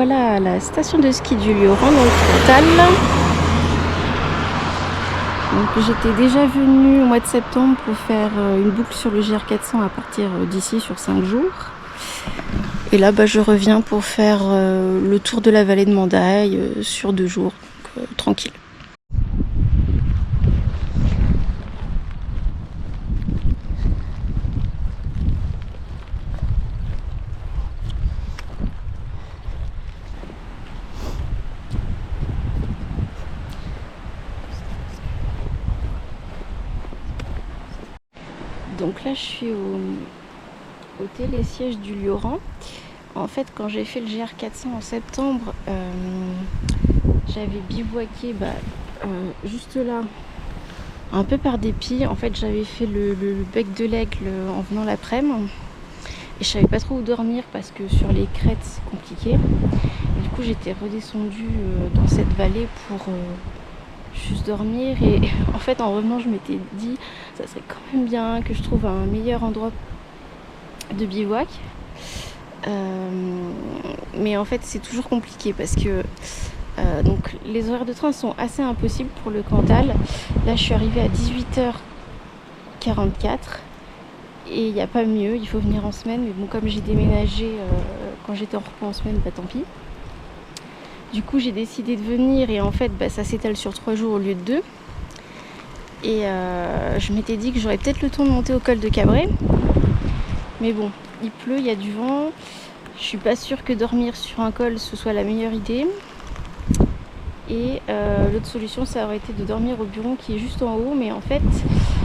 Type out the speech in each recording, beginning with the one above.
voilà à la station de ski du Lioran dans le Cantal. Donc j'étais déjà venue au mois de septembre pour faire une boucle sur le GR400 à partir d'ici sur 5 jours. Et là je reviens pour faire le tour de la vallée de Mandaille sur 2 jours, donc, tranquille. Donc là je suis au télésiège du Lioran. En fait quand j'ai fait le GR400 en septembre, j'avais bivouaqué juste là, un peu par dépit. En fait j'avais fait le bec de l'Aigle en venant l'après-midi. Et je savais pas trop où dormir parce que sur les crêtes c'est compliqué. Et du coup j'étais redescendue dans cette vallée pour juste dormir. Et en fait en revenant je m'étais dit ça serait quand même bien que je trouve un meilleur endroit de bivouac. Mais en fait c'est toujours compliqué parce que donc les horaires de train sont assez impossibles pour le Cantal. Là je suis arrivée à 18h44 et il n'y a pas mieux, il faut venir en semaine. Mais bon, comme j'ai déménagé quand j'étais en repos en semaine, tant pis. Du coup j'ai décidé de venir et en fait ça s'étale sur 3 jours au lieu de 2. Et je m'étais dit que j'aurais peut-être le temps de monter au col de Cabret. Mais bon, il pleut, il y a du vent. Je suis pas sûre que dormir sur un col ce soit la meilleure idée. Et l'autre solution ça aurait été de dormir au bureau qui est juste en haut. Mais en fait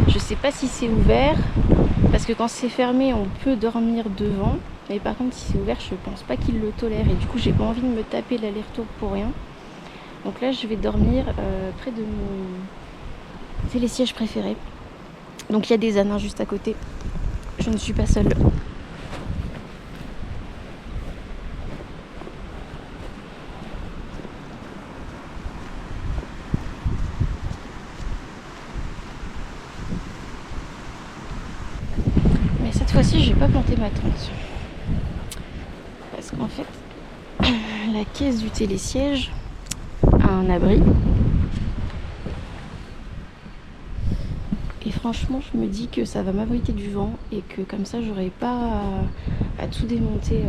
je sais pas si c'est ouvert. Parce que quand c'est fermé on peut dormir devant. Mais par contre si c'est ouvert je pense pas qu'ils le tolèrent. Et du coup j'ai pas envie de me taper l'aller-retour pour rien. Donc là je vais dormir près de mon télésiège préféré. Donc il y a des ânes juste à côté. Je ne suis pas seule. Mais cette fois-ci je vais pas planter ma tente. Parce qu'en fait la caisse du télésiège a un abri. Et franchement je me dis que ça va m'abriter du vent et que comme ça j'aurai pas à tout démonter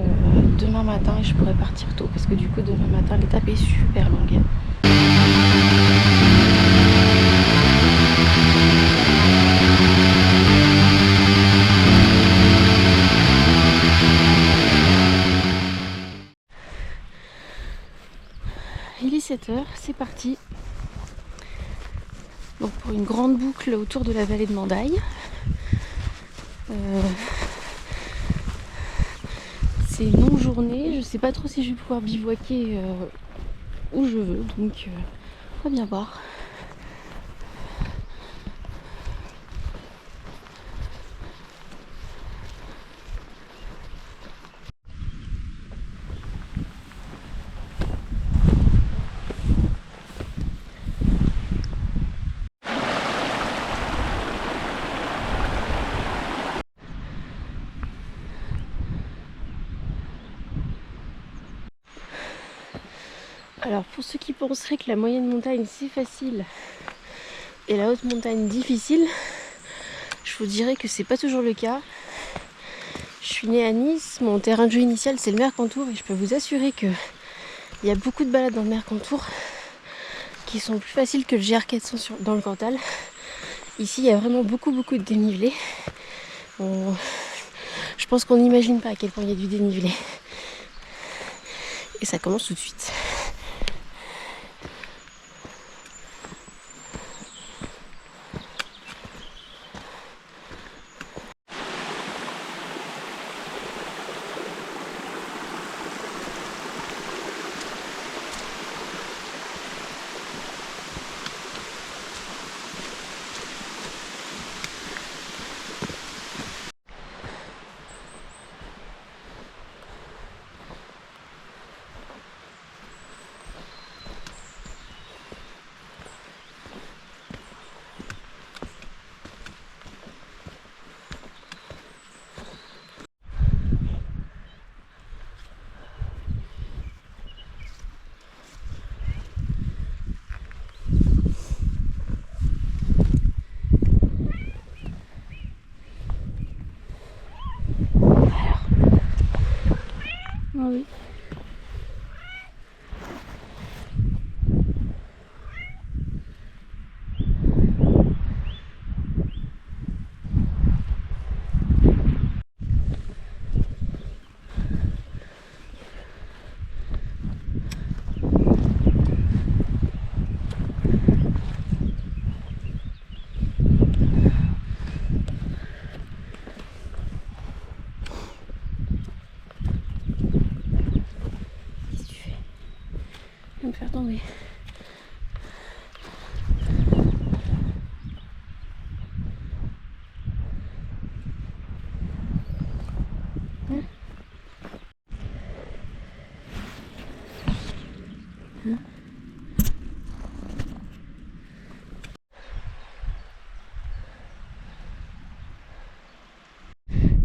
demain matin et je pourrai partir tôt. Parce que du coup demain matin l'étape est super longue. Il est 7h, c'est parti. Donc pour une grande boucle autour de la vallée de Mandaille. C'est une longue journée, je sais pas trop si je vais pouvoir bivouaquer où je veux, donc on va bien voir. Alors pour ceux qui penseraient que la moyenne montagne c'est facile et la haute montagne difficile, je vous dirais que c'est pas toujours le cas. Je suis née à Nice, mon terrain de jeu initial c'est le Mercantour et je peux vous assurer que il y a beaucoup de balades dans le Mercantour qui sont plus faciles que le GR400 dans le Cantal. Ici il y a vraiment beaucoup de dénivelé. Je pense qu'on n'imagine pas à quel point il y a du dénivelé. Et ça commence tout de suite. me faire tomber.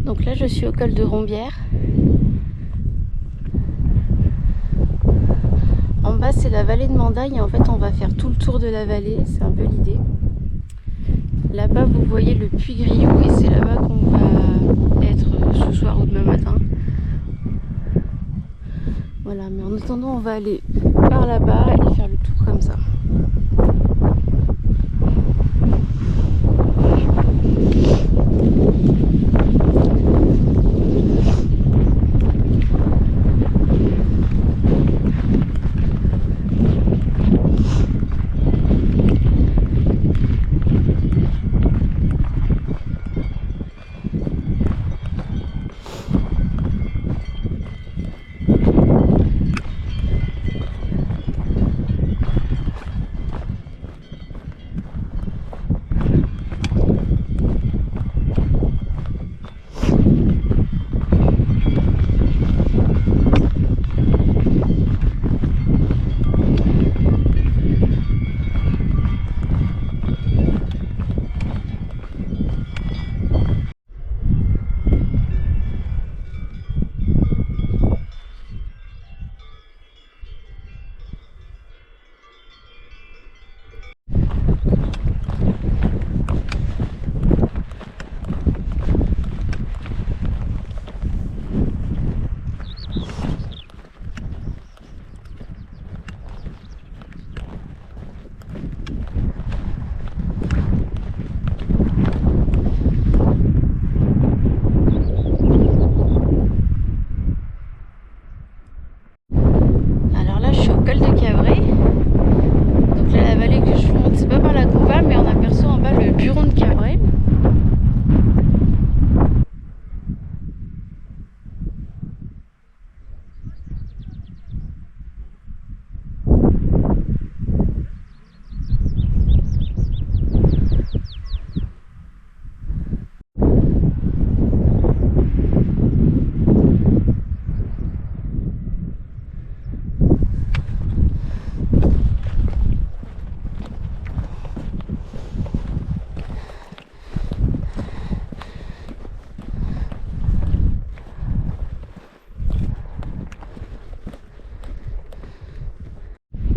Donc là je suis au col de Rombières. En bas c'est la vallée de Mandaille et en fait on va faire tout le tour de la vallée, c'est un peu l'idée. Là-bas vous voyez le puits Grioux et c'est là-bas qu'on va être ce soir ou demain matin. Voilà, mais en attendant on va aller par là-bas et faire le tour comme ça.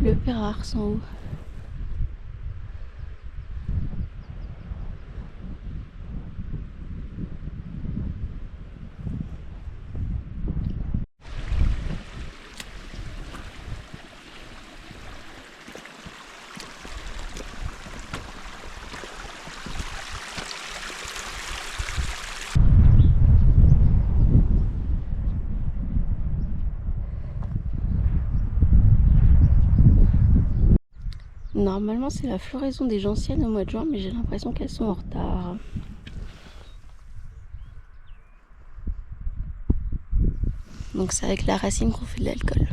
Le Pérars en haut. Normalement c'est la floraison des gentianes au mois de juin, mais j'ai l'impression qu'elles sont en retard. Donc c'est avec la racine qu'on fait de l'alcool.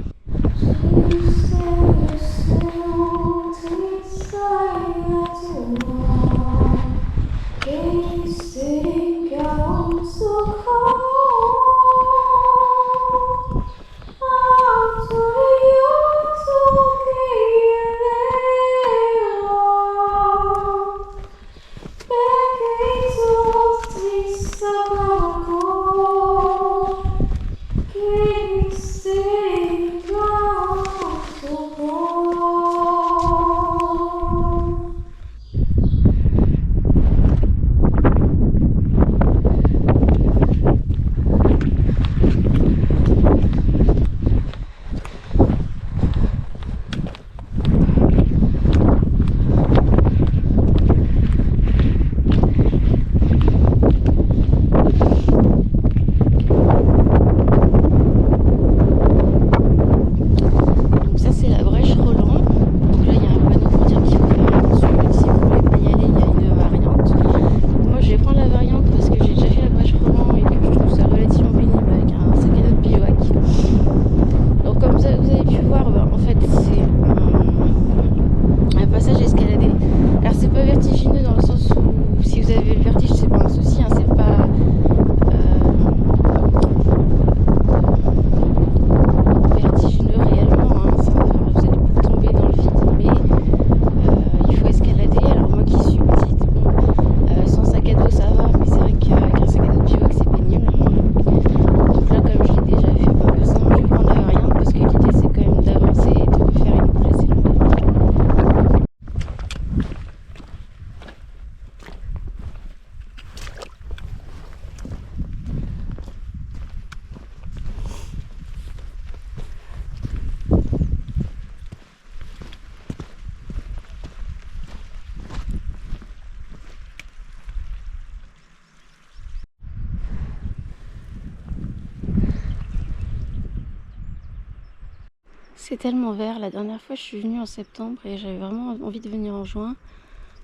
C'est tellement vert. La dernière fois, je suis venue en septembre et j'avais vraiment envie de venir en juin.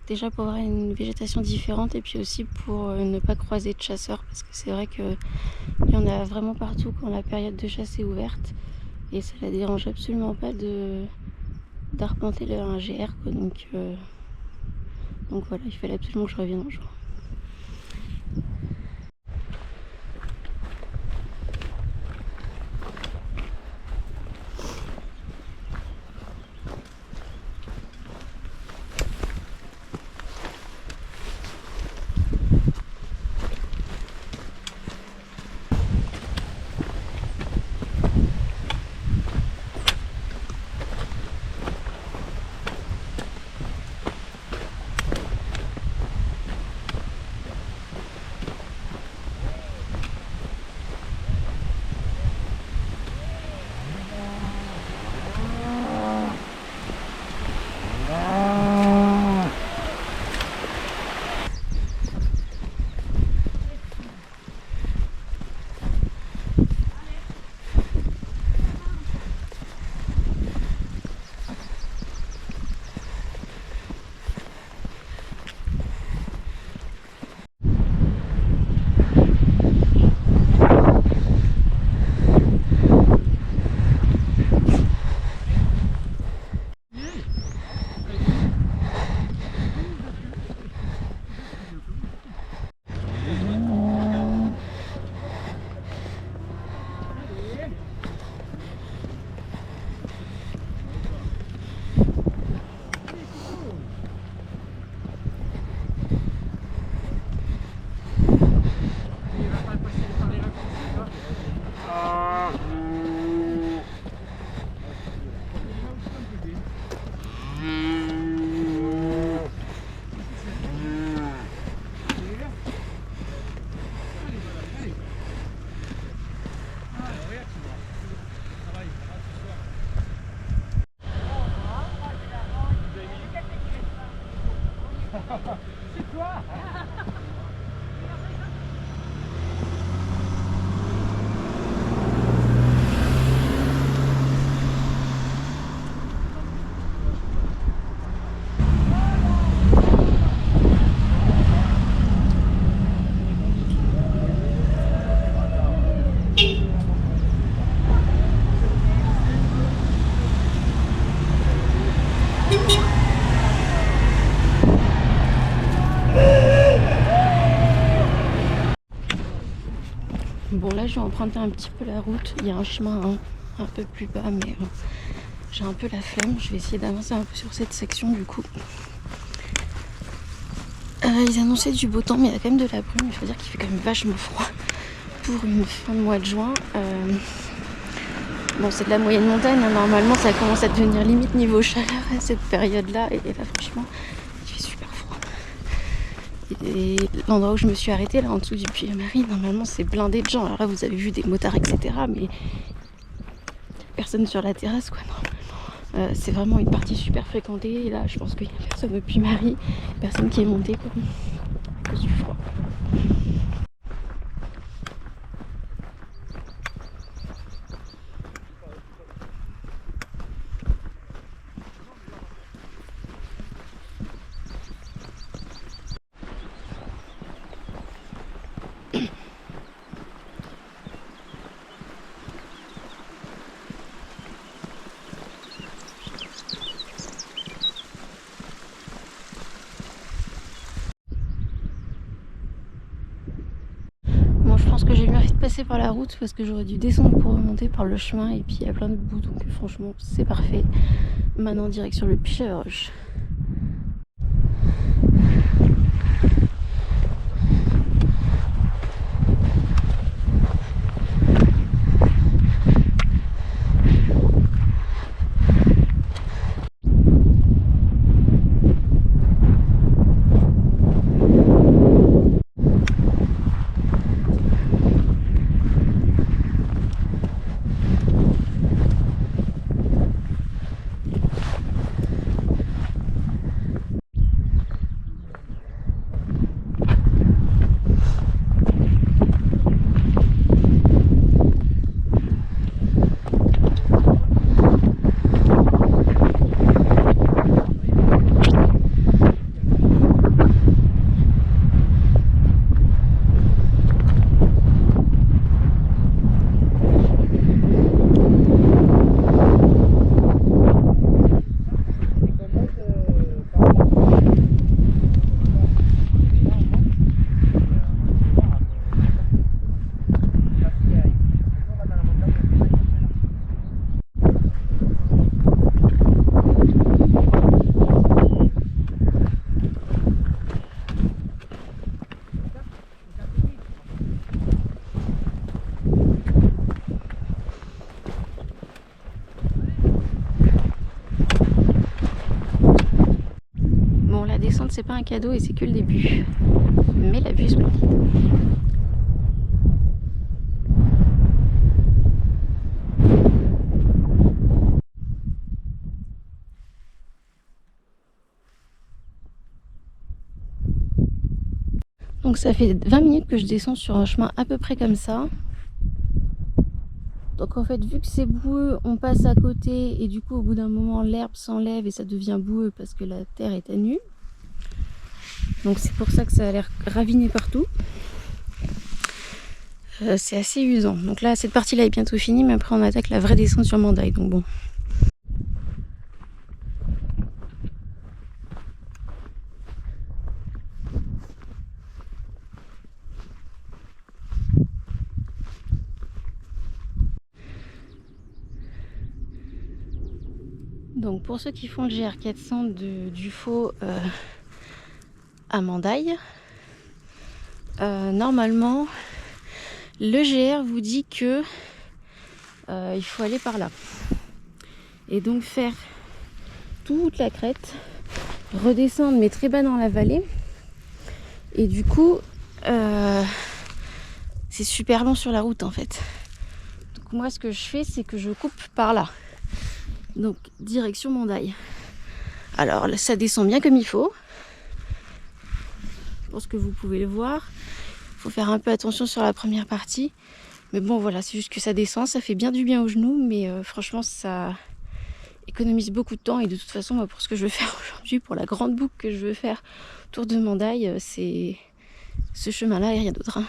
Déjà pour avoir une végétation différente et puis aussi pour ne pas croiser de chasseurs parce que c'est vrai qu'il y en a vraiment partout quand la période de chasse est ouverte et ça la dérange absolument pas d'arpenter un GR quoi. Donc voilà, il fallait absolument que je revienne en juin. Bon là je vais emprunter un petit peu la route, il y a un chemin un peu plus bas mais j'ai un peu la flemme, je vais essayer d'avancer un peu sur cette section du coup. Ils annonçaient du beau temps mais il y a quand même de la brume, il faut dire qu'il fait quand même vachement froid pour une fin de mois de juin. Bon c'est de la moyenne montagne, hein. Normalement ça commence à devenir limite niveau chaleur à cette période là et là franchement il fait super froid. Et l'endroit où je me suis arrêtée là en dessous du Puy-Marie, normalement c'est blindé de gens. Alors là vous avez vu des motards etc mais personne sur la terrasse quoi normalement. C'est vraiment une partie super fréquentée et là je pense qu'il y a personne au Puy-Marie, personne qui est montée quoi, à cause du froid. Je pense que j'ai bien fait de passer par la route parce que j'aurais dû descendre pour remonter par le chemin et puis il y a plein de boue donc franchement c'est parfait. Maintenant direction le Piche-à-Roche. c'est pas un cadeau et c'est que le début. Mais la vue est splendide. Donc ça fait 20 minutes que je descends sur un chemin à peu près comme ça. Donc en fait, vu que c'est boueux, on passe à côté et du coup au bout d'un moment l'herbe s'enlève et ça devient boueux parce que la terre est à nu. Donc c'est pour ça que ça a l'air raviné partout. C'est assez usant. Donc là, cette partie-là est bientôt finie, mais après on attaque la vraie descente sur Mandaï. Donc bon. Donc pour ceux qui font le GR400 du Faux à Mandaï, normalement le GR vous dit que il faut aller par là. Et donc faire toute la crête, redescendre mais très bas dans la vallée. Et du coup, c'est super long sur la route en fait. Donc moi ce que je fais, c'est que je coupe par là. Donc direction Mandaï. Alors ça descend bien comme il faut. Je pense que vous pouvez le voir. Il faut faire un peu attention sur la première partie. Mais bon voilà, c'est juste que ça descend, ça fait bien du bien aux genoux. Mais franchement ça économise beaucoup de temps. Et de toute façon, moi, pour ce que je veux faire aujourd'hui, pour la grande boucle que je veux faire autour de Mandaï, c'est ce chemin-là et rien d'autre. Hein.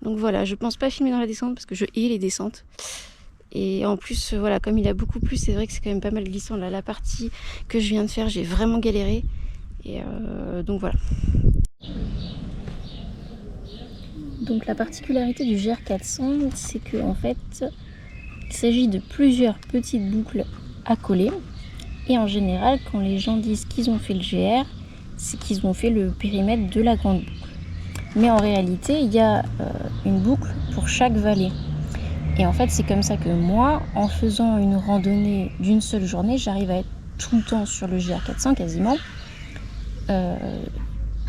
Donc voilà, je pense pas filmer dans la descente parce que je hais les descentes. Et en plus, voilà, comme il a beaucoup plu, c'est vrai que c'est quand même pas mal glissant. Là, la partie que je viens de faire, j'ai vraiment galéré. Et donc voilà. Donc la particularité du GR400, c'est que en fait, il s'agit de plusieurs petites boucles à coller. Et en général, quand les gens disent qu'ils ont fait le GR, c'est qu'ils ont fait le périmètre de la grande boucle. Mais en réalité, il y a une boucle pour chaque vallée. Et en fait, c'est comme ça que moi, en faisant une randonnée d'une seule journée, j'arrive à être tout le temps sur le GR400 quasiment.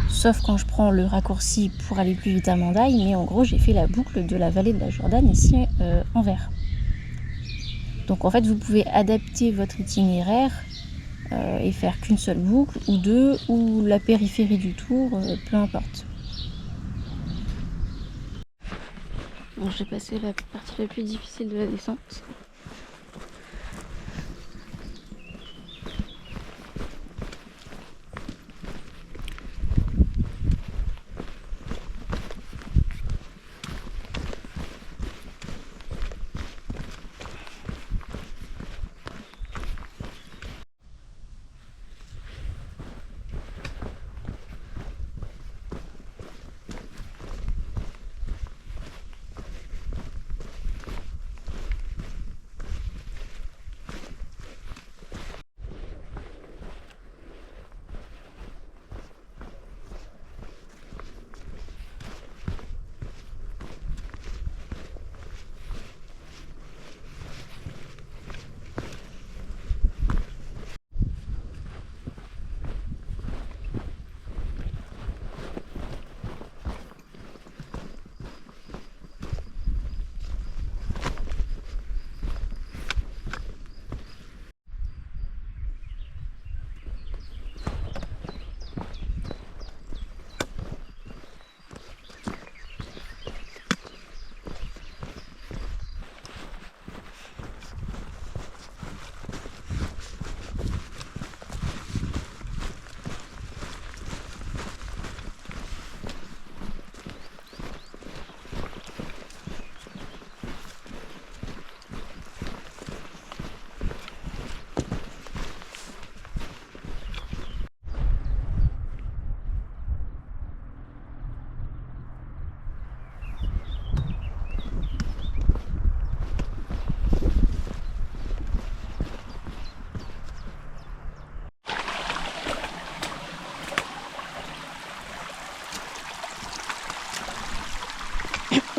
Sauf quand je prends le raccourci pour aller plus vite à Mandaï. Mais en gros, j'ai fait la boucle de la vallée de la Jordan ici en vert. Donc en fait, vous pouvez adapter votre itinéraire et faire qu'une seule boucle, ou deux, ou la périphérie du tour, peu importe. Bon, j'ai passé la partie la plus difficile de la descente.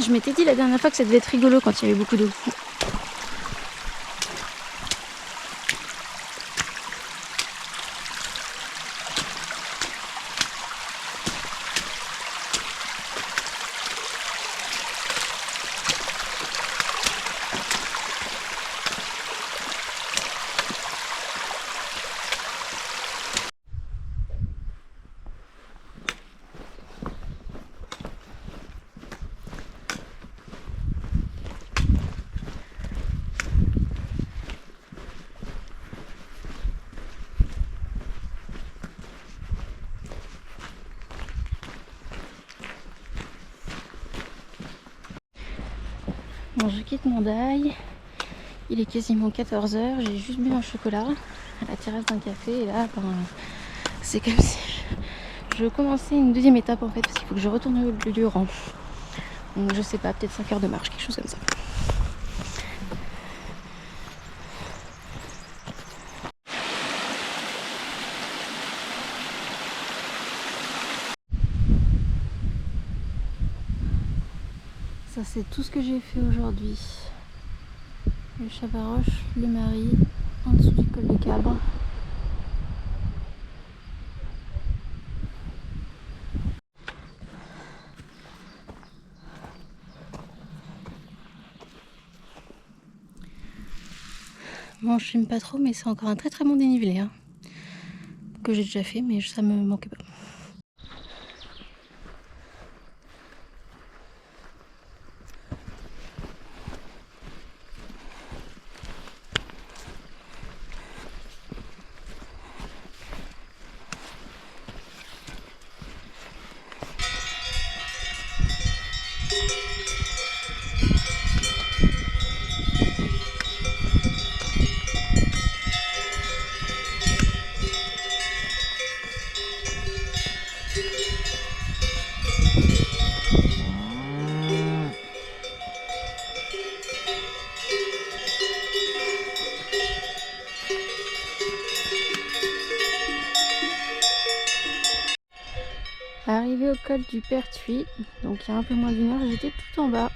Je m'étais dit la dernière fois que ça devait être rigolo quand il y avait beaucoup d'eau. Alors je quitte Mandaï, il est quasiment 14h, j'ai juste bu un chocolat à la terrasse d'un café et là c'est comme si je commençais une deuxième étape en fait parce qu'il faut que je retourne au Lioran. Donc je sais pas, peut-être 5 heures de marche, quelque chose comme ça. Ça c'est tout ce que j'ai fait aujourd'hui. Le Chavaroche, le Marie, en dessous du col de Cabre. Bon, je n'aime pas trop, mais c'est encore un très très bon dénivelé hein, que j'ai déjà fait, mais ça me manquait pas. Arrivé au col du Pertuis, donc il y a un peu moins d'une heure, j'étais tout en bas.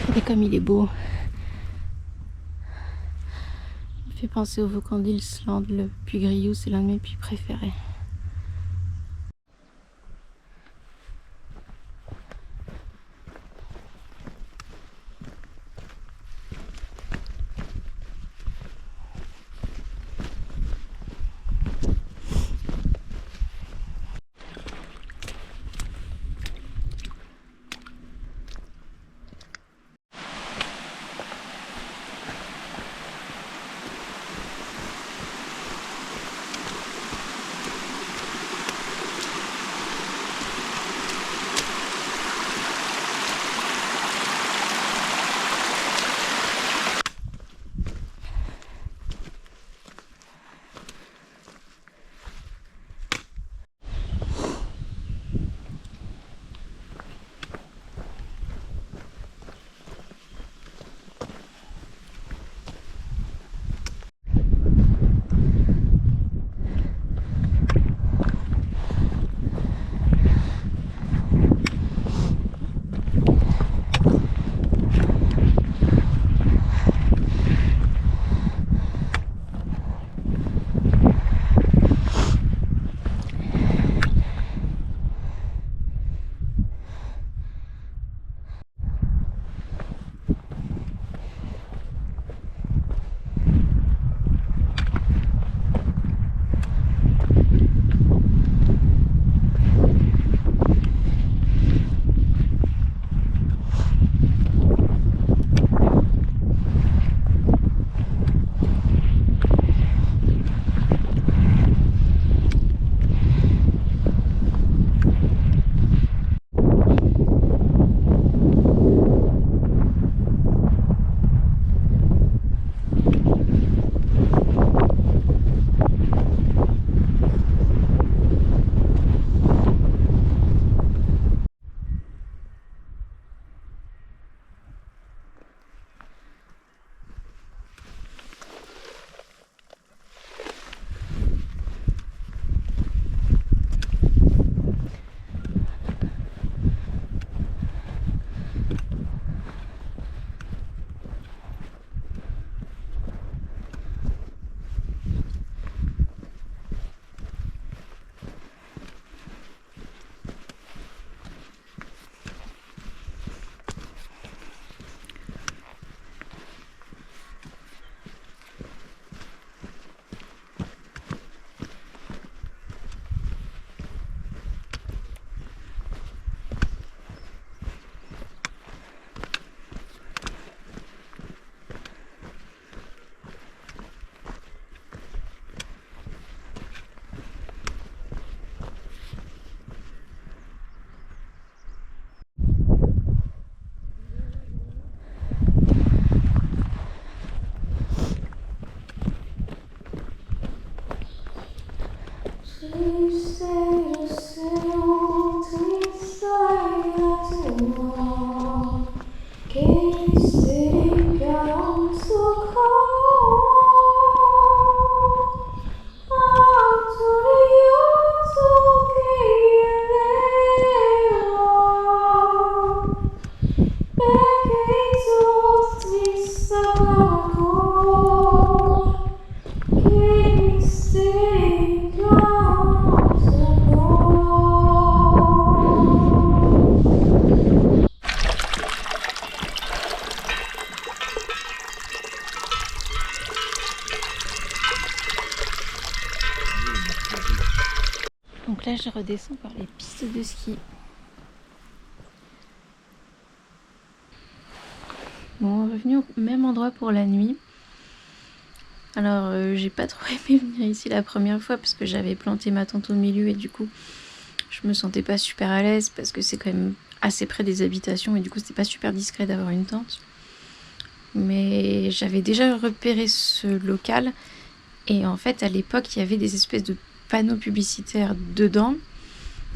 Regardez comme il est beau. Il me fait penser au volcan d'Ilsland, le puy Griou, c'est l'un de mes puits préférés. Triste, je sais où triste est moi, che si canso Donc là, je redescends par les pistes de ski. Bon, revenu au même endroit pour la nuit. Alors, j'ai pas trop aimé venir ici la première fois parce que j'avais planté ma tente au milieu et du coup, je me sentais pas super à l'aise parce que c'est quand même assez près des habitations et du coup, c'était pas super discret d'avoir une tente. Mais j'avais déjà repéré ce local et en fait, à l'époque, il y avait des espèces de panneaux publicitaires dedans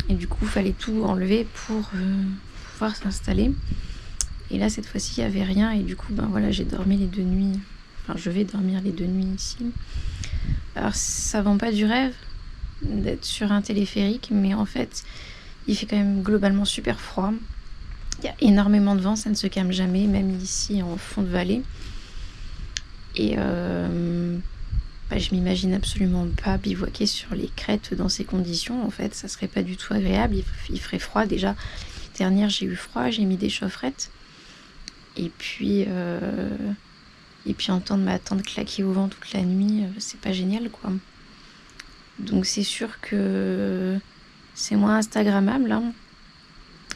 et du coup, il fallait tout enlever pour pouvoir s'installer. Et là, cette fois-ci, il n'y avait rien et du coup, ben voilà, j'ai dormi les 2 nuits. Enfin, je vais dormir les 2 nuits ici. Alors, ça vend pas du rêve d'être sur un téléphérique, mais en fait, il fait quand même globalement super froid. Il y a énormément de vent, ça ne se calme jamais, même ici en fond de vallée. Et je m'imagine absolument pas bivouaquer sur les crêtes dans ces conditions. En fait, ça serait pas du tout agréable. Il ferait froid déjà. L'année dernière, j'ai eu froid, j'ai mis des chaufferettes. Et puis entendre ma tente claquer au vent toute la nuit, c'est pas génial, quoi. Donc c'est sûr que c'est moins instagrammable, hein.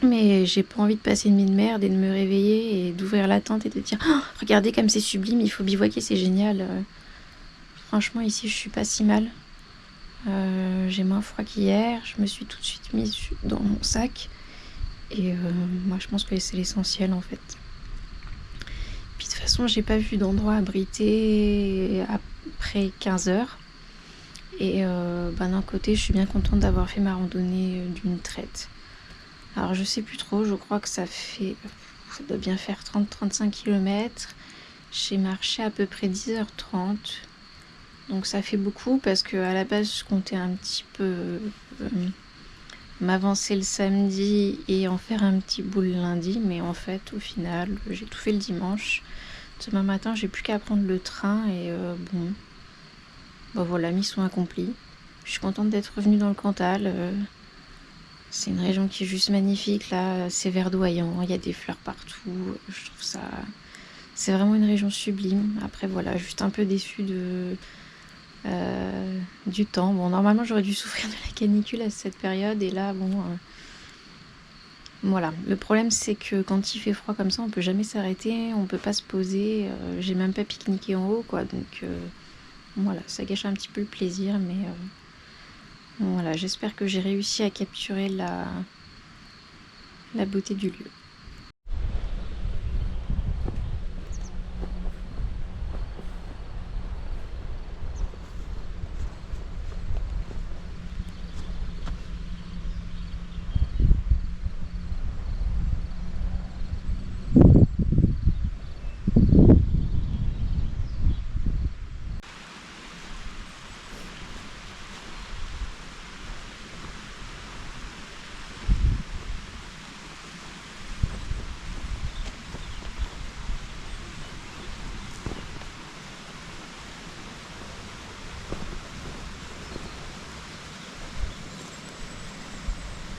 Mais j'ai pas envie de passer une nuit de merde et de me réveiller et d'ouvrir la tente et de dire oh, regardez comme c'est sublime, il faut bivouaquer, c'est génial. Franchement, ici, je suis pas si mal. J'ai moins froid qu'hier. Je me suis tout de suite mise dans mon sac. Et moi, je pense que c'est l'essentiel, en fait. Puis de toute façon, j'ai pas vu d'endroit abrité après 15h. Et d'un côté, je suis bien contente d'avoir fait ma randonnée d'une traite. Alors, je sais plus trop. Je crois que ça doit bien faire 30-35 km. J'ai marché à peu près 10h30. Donc ça fait beaucoup parce qu'à la base je comptais un petit peu m'avancer le samedi et en faire un petit bout le lundi, mais en fait au final j'ai tout fait le dimanche. Demain matin j'ai plus qu'à prendre le train et voilà, mission accomplie. Je suis contente d'être revenue dans le Cantal. C'est une région qui est juste magnifique là, c'est verdoyant, il y a des fleurs partout. Je trouve ça, c'est vraiment une région sublime. Après voilà, juste un peu déçue du temps. Bon, normalement j'aurais dû souffrir de la canicule à cette période et là voilà. Le problème c'est que quand il fait froid comme ça on peut jamais s'arrêter, on peut pas se poser, j'ai même pas pique-niqué en haut, quoi, donc voilà, ça gâche un petit peu le plaisir, mais voilà, j'espère que j'ai réussi à capturer la beauté du lieu.